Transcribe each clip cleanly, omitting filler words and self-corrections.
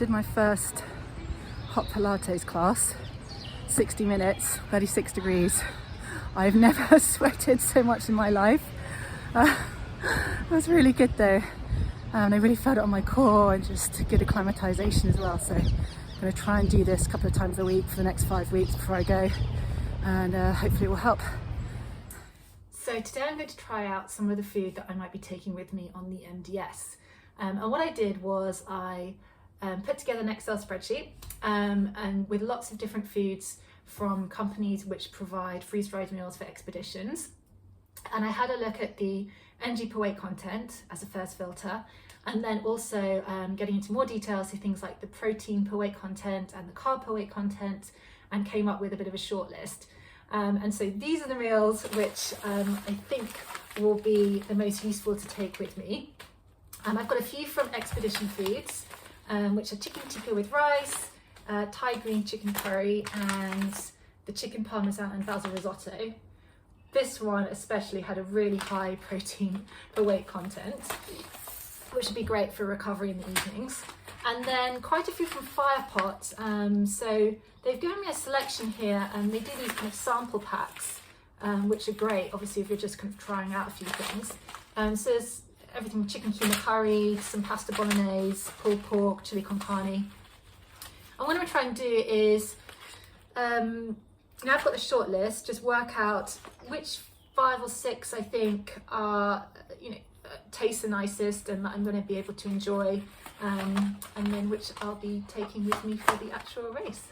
did my first hot Pilates class, 60 minutes, 36 degrees. I've never sweated so much in my life. It was really good though. I really felt it on my core and just good acclimatization as well. So I'm going to try and do this a couple of times a week for the next 5 weeks before I go, and hopefully it will help. So today I'm going to try out some of the food that I might be taking with me on the MDS. And what I did was I put together an Excel spreadsheet and with lots of different foods from companies which provide freeze-dried meals for expeditions. And I had a look at the energy per weight content as a first filter, and then also getting into more details, so things like the protein per weight content and the carb per weight content, and came up with a bit of a short list. And so these are the meals which I think will be the most useful to take with me. I've got a few from Expedition Foods, which are chicken tikka with rice, Thai green chicken curry, and the chicken parmesan and basil risotto. This one especially had a really high protein per weight content, which would be great for recovery in the evenings. And then quite a few from Firepot. So they've given me a selection here, and they do these kind of sample packs, which are great, obviously, if you're just kind of trying out a few things. So there's everything: chicken keema curry, some pasta bolognese, pulled pork, chili con carne. And what I'm going to try and do is, now I've got the short list, just work out which 5 or 6 I think are, taste the nicest and that I'm going to be able to enjoy, and then which I'll be taking with me for the actual race.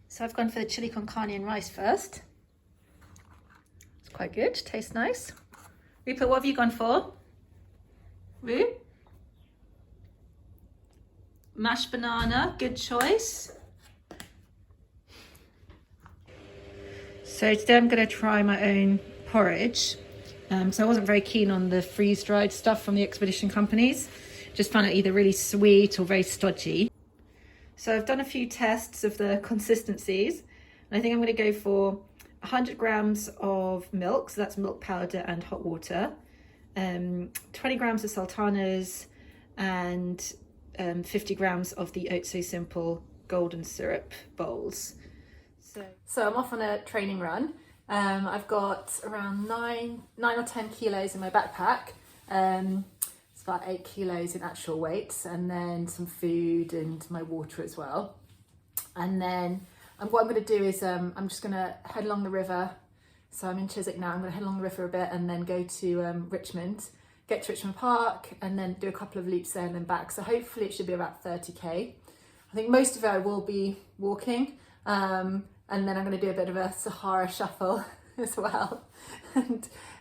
So I've gone for the chili con carne and rice first. It's quite good, tastes nice. Rupert, what have you gone for? Roo? Mashed banana, good choice. So today I'm going to try my own porridge. So I wasn't very keen on the freeze-dried stuff from the expedition companies. Just found it either really sweet or very stodgy. So I've done a few tests of the consistencies, and I think I'm going to go for 100 grams of milk, so that's milk powder and hot water, 20 grams of sultanas, and 50 grams of the Oat So Simple golden syrup bowls. So I'm off on a training run. I've got around 9 or 10 kilos in my backpack. It's about 8 kilos in actual weights, and then some food and my water as well. And then what I'm going to do is I'm just going to head along the river. So I'm in Chiswick now. I'm going to head along the river a bit and then go to Richmond, get to Richmond Park, and then do a couple of loops there and then back. So hopefully it should be about 30k. I think most of it I will be walking. And then I'm going to do a bit of a Sahara shuffle as well,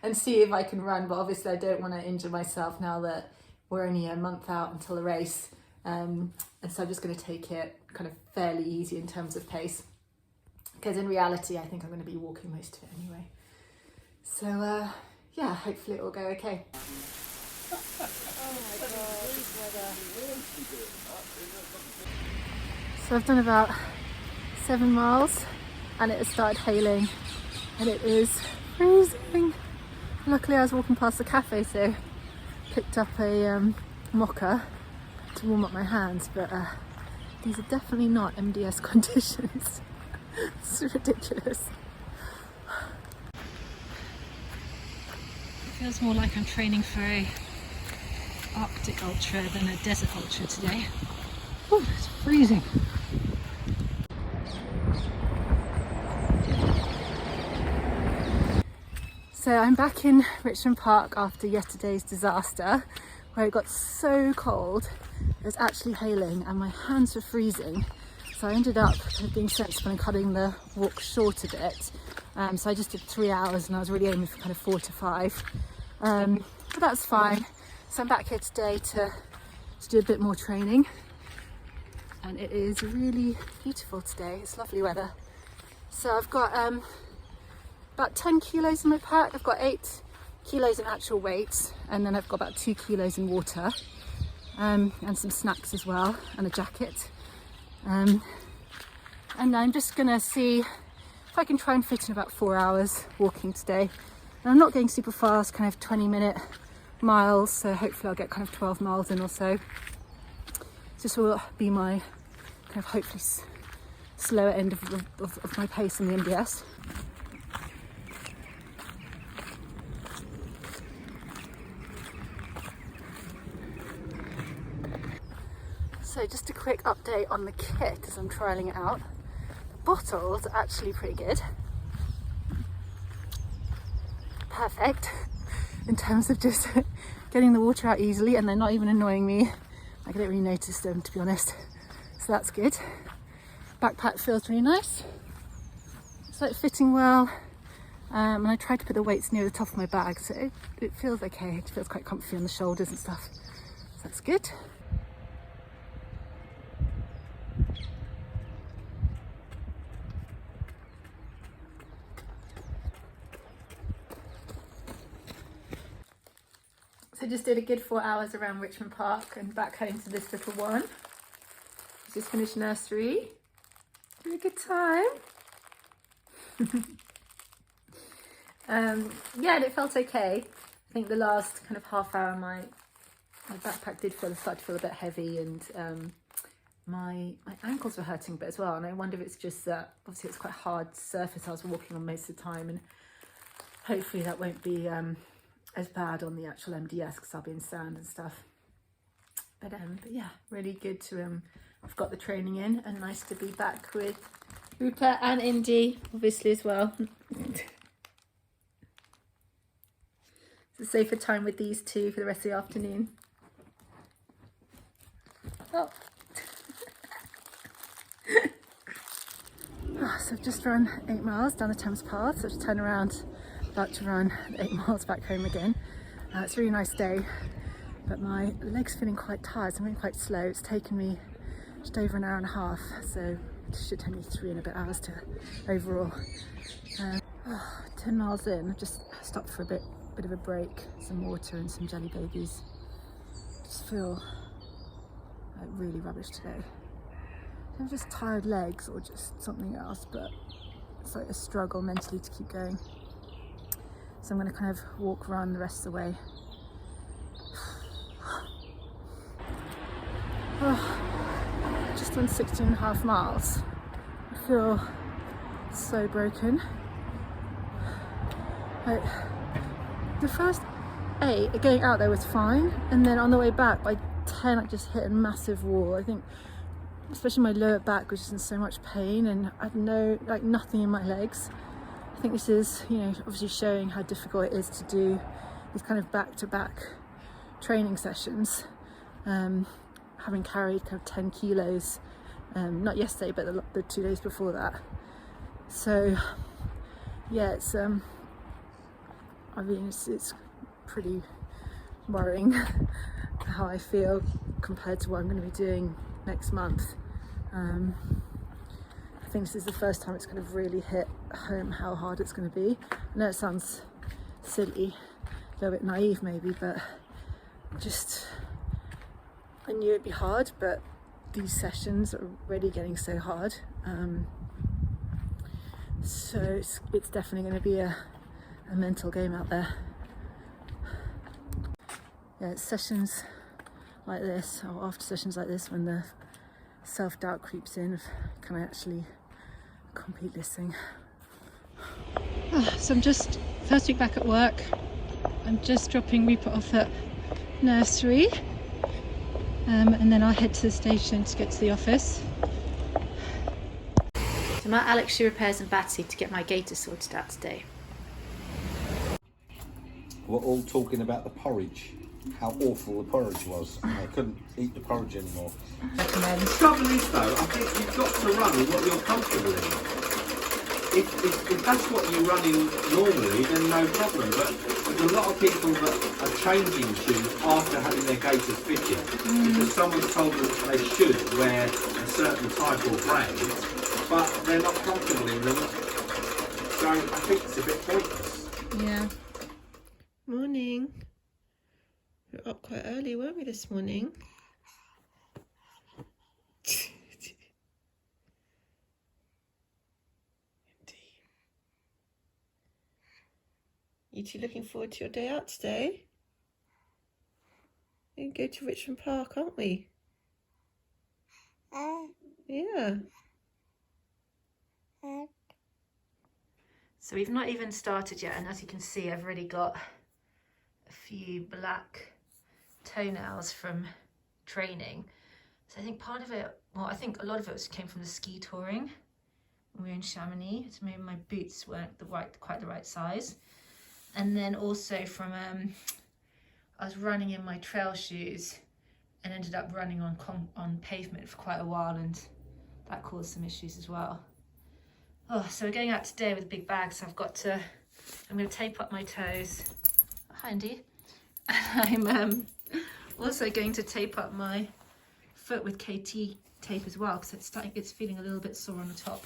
and see if I can run. But obviously I don't want to injure myself now that we're only a month out until the race. And so I'm just going to take it kind of fairly easy in terms of pace, because in reality I think I'm going to be walking most of it anyway. So yeah, hopefully it will go okay. Oh my God, this weather. So I've done about 7 miles. And it has started hailing, and it is freezing. Luckily I was walking past the cafe, so picked up a mocha to warm up my hands, but these are definitely not MDS conditions. It's ridiculous. It feels more like I'm training for a Arctic ultra than a desert ultra today. Oh, it's freezing. So I'm back in Richmond Park after yesterday's disaster, where it got so cold it was actually hailing and my hands were freezing. So I ended up kind of being sensible and cutting the walk short a bit. So I just did 3 hours, and I was really aiming for kind of 4 to 5. But that's fine. So I'm back here today to do a bit more training, and it is really beautiful today. It's lovely weather. So I've got about 10 kilos in my pack. I've got 8 kilos in actual weight, and then I've got about 2 kilos in water, and some snacks as well, and a jacket. And I'm just gonna see if I can try and fit in about 4 hours walking today. And I'm not going super fast, kind of 20-minute miles, so hopefully I'll get kind of 12 miles in or so. This will be my kind of hopefully slower end of my pace in the MDS. So just a quick update on the kit as I'm trialling it out. The bottles are actually pretty good. Perfect in terms of just getting the water out easily, and they're not even annoying me. I don't really notice them, to be honest. So that's good. Backpack feels really nice. It's like fitting well. And I tried to put the weights near the top of my bag, so it feels okay. It feels quite comfy on the shoulders and stuff. So that's good. So just did a good 4 hours around Richmond Park and back home to this little one. Just finished nursery. Had a good time. Yeah, and it felt okay. I think the last kind of half hour my backpack did start to feel a bit heavy, and my ankles were hurting a bit as well. And I wonder if it's just that obviously it's quite hard surface I was walking on most of the time, and hopefully that won't be as bad on the actual MDS because I'll be in sand and stuff. But yeah, really good to I've got the training in, and nice to be back with Rupert and Indy obviously as well. It's a safer time with these two for the rest of the afternoon. Oh. So I've just run 8 miles down the Thames Path, so I've just turned around, about to run 8 miles back home again. It's a really nice day, but my legs feeling quite tired, so I'm going quite slow. It's taken me just over an hour and a half, so it should take me 3 and a bit hours to overall. 10 miles in, I've just stopped for a bit of a break, some water and some jelly babies. Just feel like really rubbish today. I'm just tired legs or just something else, but it's like a struggle mentally to keep going. So I'm going to kind of walk around the rest of the way. Just done 16.5 miles. I feel so broken. Like, the first 8 going out there was fine, and then on the way back by 10 I just hit a massive wall. I think especially my lower back was just in so much pain, and I had nothing in my legs. I think this is, obviously showing how difficult it is to do these kind of back-to-back training sessions. Having carried kind of 10 kilos, not yesterday, but the 2 days before that. So yeah, it's it's pretty worrying how I feel compared to what I'm going to be doing next month. I think this is the first time it's kind of really hit home how hard it's going to be. I know it sounds silly, a little bit naive maybe, but I knew it'd be hard, but these sessions are already getting so hard. So it's definitely going to be a mental game out there. Yeah, it's sessions like this, or after sessions like this, when the self-doubt creeps in of, can I actually complete this thing? So I'm just first week back at work. I'm just dropping Rupert off at nursery, and then I'll head to the station to get to the office. So I'm at Alex Shoe Repairs in Battersea to get my gaiter sorted out today. We're all talking about the porridge, how awful the porridge was. I couldn't eat the porridge anymore. Recommend. The trouble is though, I think you've got to run with what you're comfortable in. If that's what you're running normally, then no problem. But there's a lot of people that are changing shoes after having their gaiters fitted because someone's told them that they should wear a certain type or brand, but they're not comfortable in them. So I think it's a bit pointless. Yeah. Morning. We were up quite early, weren't we, this morning? You two looking forward to your day out today? We can go to Richmond Park, aren't we? Yeah. So we've not even started yet, and as you can see, I've already got a few black toenails from training. So I think part of it, well, I think a lot of it came from the ski touring when we were in Chamonix. So maybe my boots weren't quite the right size. And then also from, I was running in my trail shoes and ended up running on pavement for quite a while, and that caused some issues as well. Oh, so we're going out today with a big bag, so I'm going to tape up my toes. Hi, Andy. I'm also going to tape up my foot with KT tape as well, because it's feeling a little bit sore on the top.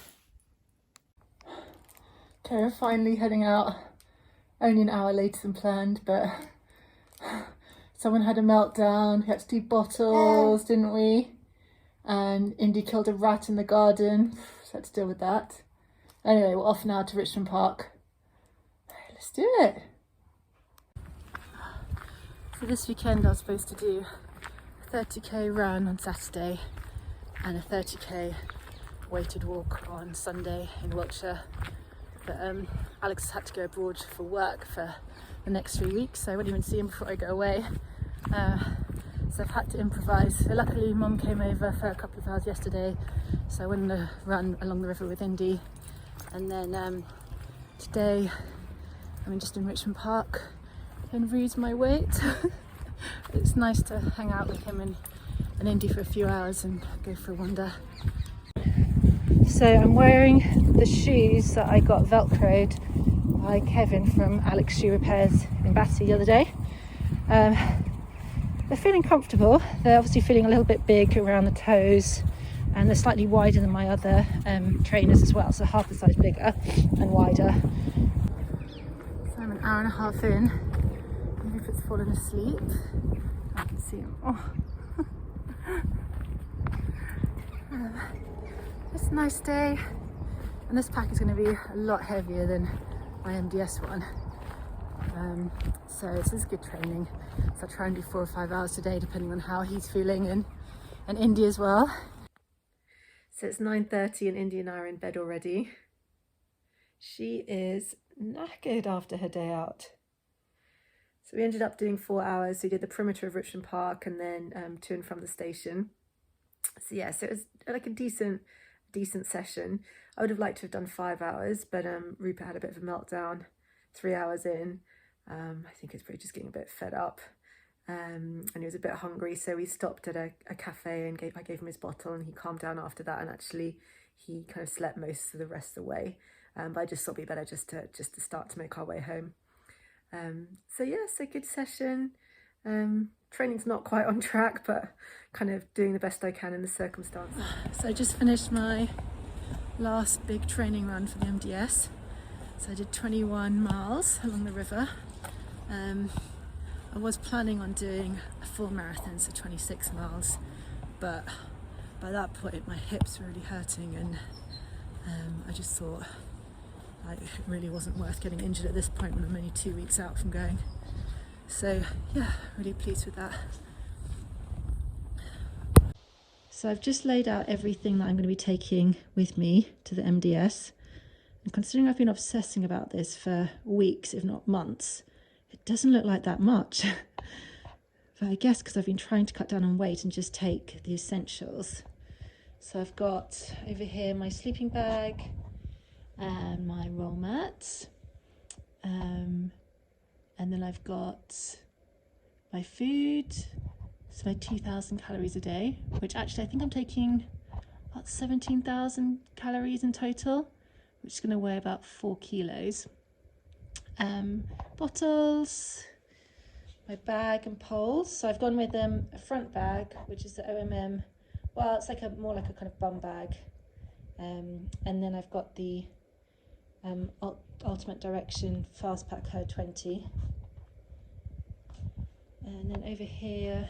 Okay, we're finally heading out. Only an hour later than planned, but someone had a meltdown. We had to do bottles, didn't we? And Indy killed a rat in the garden, so I had to deal with that. Anyway, we're off now to Richmond Park. Let's do it. So this weekend I was supposed to do a 30k run on Saturday and a 30k weighted walk on Sunday in Wiltshire. But Alex has had to go abroad for work for the next 3 weeks, so I won't even see him before I go away. So I've had to improvise. So luckily Mum came over for a couple of hours yesterday, so I went on a run along the river with Indy. And then today I'm just in Richmond Park and lose my weight. It's nice to hang out with him and Indy for a few hours and go for a wander. So I'm wearing the shoes that I got velcroed by Kevin from Alex Shoe Repairs in Battersea the other day. They're feeling comfortable. They're obviously feeling a little bit big around the toes, and they're slightly wider than my other trainers as well, so half the size bigger and wider. So I'm an hour and a half in. Rupert's fallen asleep. I can see him. Oh. It's a nice day, and this pack is going to be a lot heavier than my MDS one. So this is good training. So I try and do 4 or 5 hours a day, depending on how he's feeling, and Indy as well. So it's 9:30 and Indy and I are in bed already. She is knackered after her day out. So we ended up doing 4 hours. We did the perimeter of Richmond Park and then to and from the station. So yeah, so it was like a decent session. I would have liked to have done 5 hours, but Rupert had a bit of a meltdown 3 hours in. I think he's probably just getting a bit fed up. And he was a bit hungry, so we stopped at a cafe and I gave him his bottle, and he calmed down after that, and actually he kind of slept most of the rest of the way. But I just thought it'd be better just to start to make our way home. So yeah, so good session. Training's not quite on track, but kind of doing the best I can in the circumstances. So I just finished my last big training run for the MDS. So I did 21 miles along the river. I was planning on doing a full marathon, so 26 miles, but by that point my hips were really hurting, and I just thought it really wasn't worth getting injured at this point when I'm only 2 weeks out from going. So yeah, really pleased with that. So I've just laid out everything that I'm going to be taking with me to the MDS, and considering I've been obsessing about this for weeks, if not months, it doesn't look like that much. But I guess because I've been trying to cut down on weight and just take the essentials. So I've got over here my sleeping bag and my roll mats. And then I've got my food, so my 2,000 calories a day, which actually I think I'm taking about 17,000 calories in total, which is going to weigh about 4 kilos. Bottles, my bag and poles. So I've gone with a front bag, which is the OMM. Well, it's like more like a kind of bum bag. And then I've got the Ultimate Direction Fast Pack Her 20. And then over here,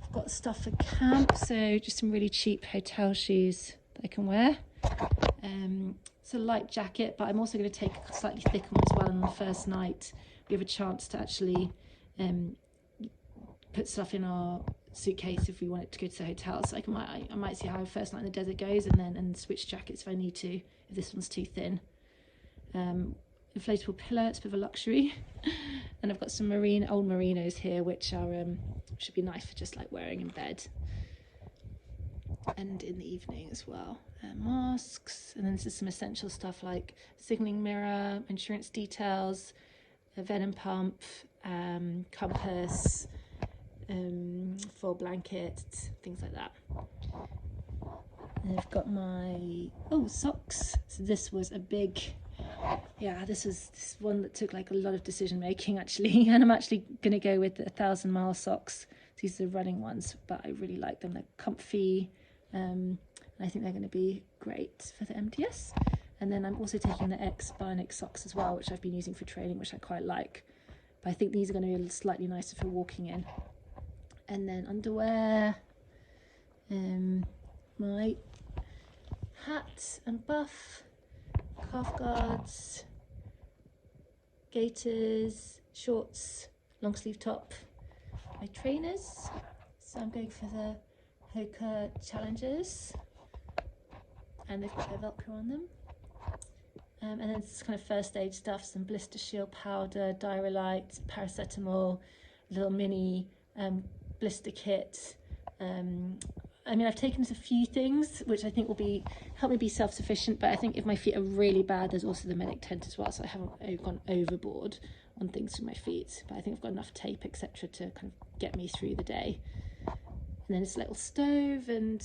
I've got stuff for camp. So just some really cheap hotel shoes that I can wear. It's a light jacket, but I'm also going to take a slightly thicker one as well. On the first night, we have a chance to actually put stuff in our suitcase if we wanted to go to the hotel. So I might see how first night in the desert goes, and switch jackets if I need to, if this one's too thin. Inflatable pillow, it's a bit of a luxury. And I've got some old merinos here, which are should be nice for just like wearing in bed and in the evening as well. Masks, and then this is some essential stuff like signalling mirror, insurance details, a venom pump, compass, full blanket, things like that. And I've got my socks. So this was a big, this was this one that took like a lot of decision making actually, and I'm actually gonna go with the 1,000-mile socks. These are the running ones, but I really like them. They're comfy, and I think they're going to be great for the MDS. And then I'm also taking the Bionic socks as well, which I've been using for training, which I quite like. But I think these are going to be slightly nicer for walking in. And then underwear, my hat and buff, calf guards, gaiters, shorts, long sleeve top, my trainers. So I'm going for the Hoka Challengers, and they've got their Velcro on them. And then it's kind of first aid stuff, some blister shield powder, Diarrhelite, paracetamol, little mini blister kit. I mean, I've taken a few things which I think will help me be self-sufficient, but I think if my feet are really bad, there's also the medic tent as well, so I haven't gone overboard on things for my feet, but I think I've got enough tape, etc., to kind of get me through the day. And then it's a little stove and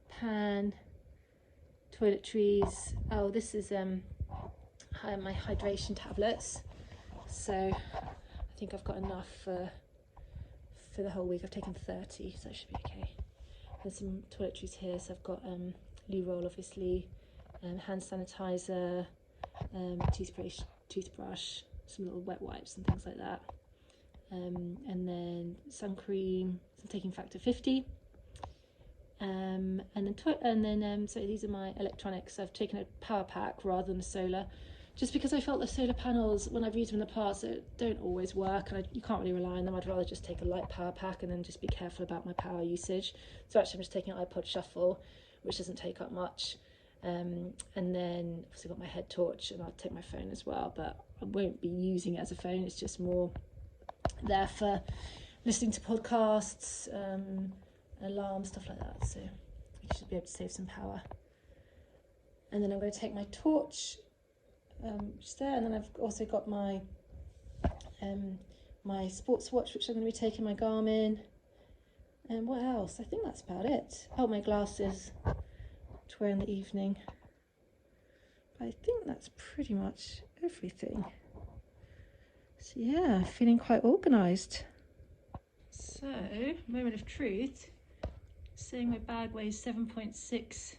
pan, toiletries. Oh, this is my hydration tablets, so I think I've got enough for the whole week. I've taken 30, so that should be okay. There's some toiletries here, so I've got loo roll, obviously, hand sanitizer, toothbrush, some little wet wipes and things like that, and then sun cream. So I'm taking factor 50, and then so these are my electronics. So I've taken a power pack rather than a solar, just because I felt the solar panels, when I've used them in the past, don't always work, and you can't really rely on them. I'd rather just take a light power pack and then just be careful about my power usage. So actually I'm just taking an iPod Shuffle, which doesn't take up much, and then obviously got my head torch, and I'll take my phone as well, but I won't be using it as a phone. It's just more there for listening to podcasts, alarms, stuff like that, so you should be able to save some power. And then I'm going to take my torch, which is there, and then I've also got my my sports watch, which I'm going to be taking, my Garmin, and what else? I think that's about it. Oh, my glasses to wear in the evening. But I think that's pretty much everything. So yeah, feeling quite organised. So, moment of truth, saying my bag weighs 7.6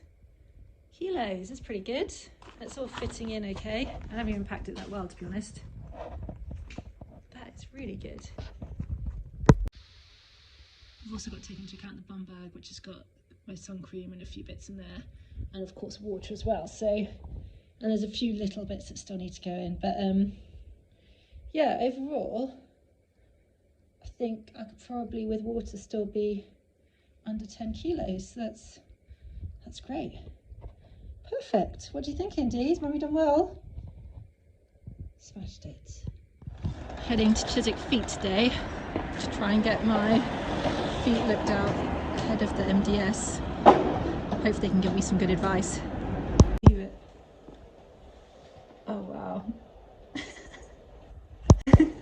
kilos. That's pretty good. That's all fitting in okay. I haven't even packed it that well, to be honest. That is really good. I've also got to take into account the bum bag, which has got my sun cream and a few bits in there, and of course water as well. So, and there's a few little bits that still need to go in, but yeah, overall I think I could probably with water still be under 10 kilos. That's great. Perfect. What do you think, Indeed? Mummy done well? Smashed it. Heading to Chiswick Feet today to try and get my feet looked out ahead of the MDS. Hopefully they can give me some good advice. Leave it. Oh wow.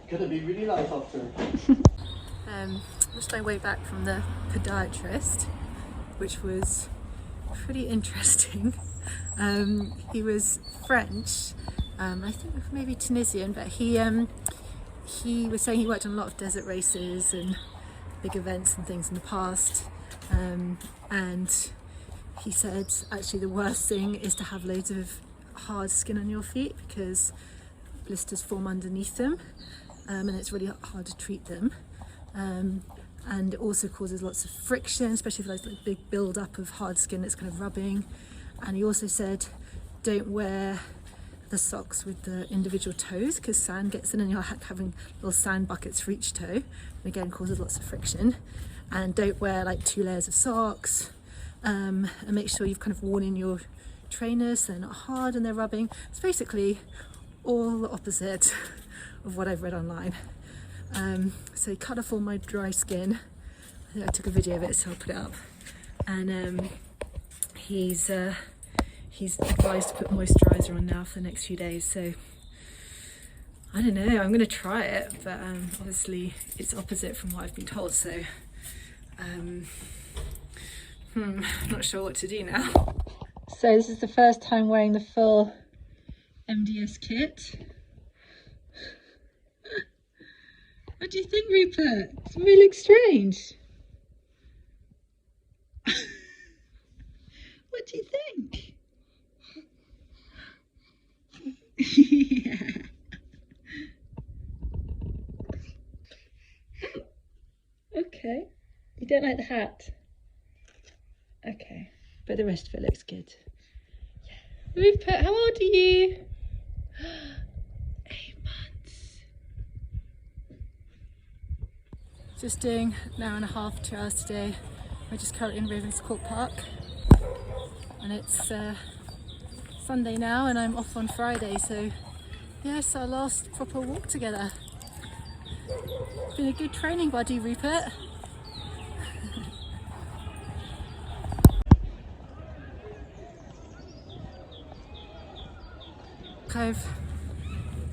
Gonna be really light after. Just my way back from the podiatrist, which was pretty interesting. He was French, I think maybe Tunisian, but he was saying he worked on a lot of desert races and big events and things in the past, and he said actually the worst thing is to have loads of hard skin on your feet because blisters form underneath them, and it's really hard to treat them, and it also causes lots of friction, especially if there's like big build up of hard skin that's kind of rubbing. And he also said don't wear the socks with the individual toes, because sand gets in and you're having little sand buckets for each toe, and again causes lots of friction. And don't wear like 2 layers of socks, and make sure you've kind of worn in your trainers so they're not hard and they're rubbing. It's basically all the opposite of what I've read online. So cut off all my dry skin. I took a video of it, so I'll put it up. And he's advised to put moisturiser on now for the next few days. So I don't know, I'm going to try it, but obviously it's opposite from what I've been told. So not sure what to do now. So this is the first time wearing the full MDS kit. What do you think, Rupert? Does it really look strange? What do you think? Yeah. Okay. You don't like the hat? Okay. But the rest of it looks good. Yeah. Rupert, how old are you? 8 months. Just doing an hour and a half, 2 hours today. We're just currently in Ravens Court Park. And it's Sunday now and I'm off on Friday, so yeah, it's our last proper walk together. Been a good training buddy, Rupert. I've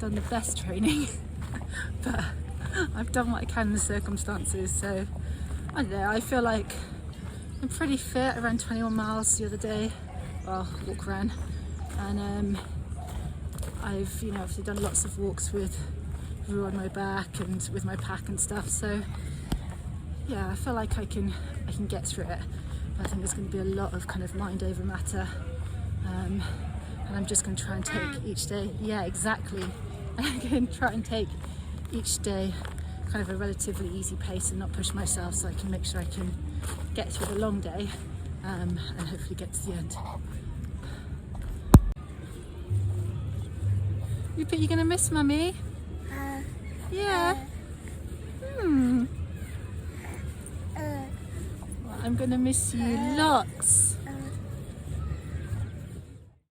done the best training, but I've done what I can in the circumstances, so I don't know, I feel like I'm pretty fit. I ran 21 miles the other day, well, walk ran, and I've obviously done lots of walks with Rue on my back and with my pack and stuff, so yeah, I feel like I can get through it. But I think there's going to be a lot of kind of mind over matter, and I'm just going to try and take each day, yeah, exactly, I'm going to try and take each day kind of a relatively easy pace and not push myself, so I can make sure I can get through the long day and hopefully get to the end. Rupert, you gonna miss Mummy? Yeah. Well, I'm gonna miss you lots.